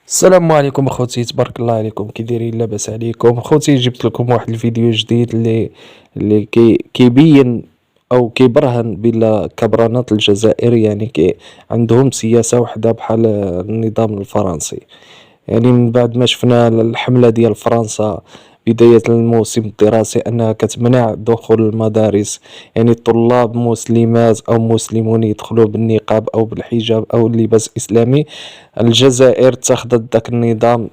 السلام عليكم اخوتي، تبارك الله عليكم. كي دايرين؟ لاباس عليكم اخوتي؟ جبت لكم واحد الفيديو جديد اللي كيبين او كيبرهن بلا كبرانات الجزائر، يعني عندهم سياسة واحدة بحال النظام الفرنسي. يعني من بعد ما شفنا الحملة ديال فرنسا بداية الموسم الدراسي أنها كتمنع دخول المدارس، يعني الطلاب مسلمات أو مسلمون يدخلوا بالنقاب أو بالحجاب أو اللباس الإسلامي. الجزائر اتخذت داك النظام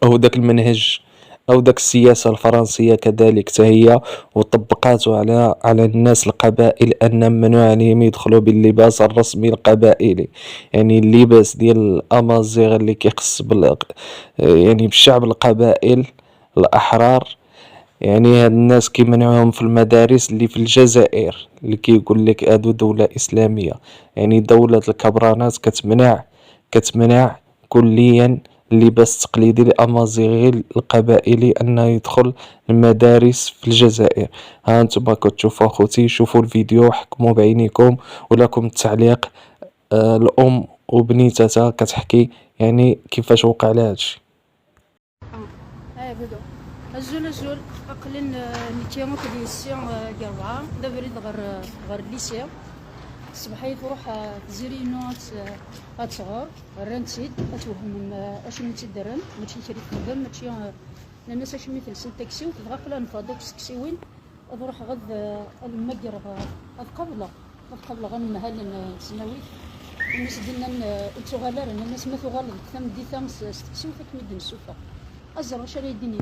أو داك المنهج أو داك السياسة الفرنسية كذلك حتى هي، وطبقاته على الناس القبائل، أن ممنوع عليهم يدخلوا باللباس الرسمي القبائلي، يعني اللباس ديال الأمازيغ اللي كيخص يعني بالشعب القبائل الأحرار. يعني هاد الناس كيمنعوهم في المدارس اللي في الجزائر، اللي كيقول لك هادو دولة إسلامية. يعني دولة الكبرانات كتمنع كليا اللباس التقليدي الأمازيغي القبائلي أنه يدخل المدارس في الجزائر. ها انتم كتشوفوا اخوتي، شوفوا الفيديو وحكموا بعينيكم، ولكم التعليق. الأم وبنيتها كتحكي يعني كيفاش وقع لها هادشي. بدو الزول أقلن نتيامو كدي السيون قربعة دا بريد غير الليسيا الصباحية تروح تزيري نوت أتصغر رانتيد أتوهم أش من تدرن ماشي شريك خدام ماشي الناس أش مثل سن تاكسي وتتغفل نفضل تاكسيوين أروح غد المجر قبل غن مهل سنوي الناس دينا تغالر الناس ما تغالر ثم دي ثم تاكسي وفك مدن السوفة أزر واش راه يديني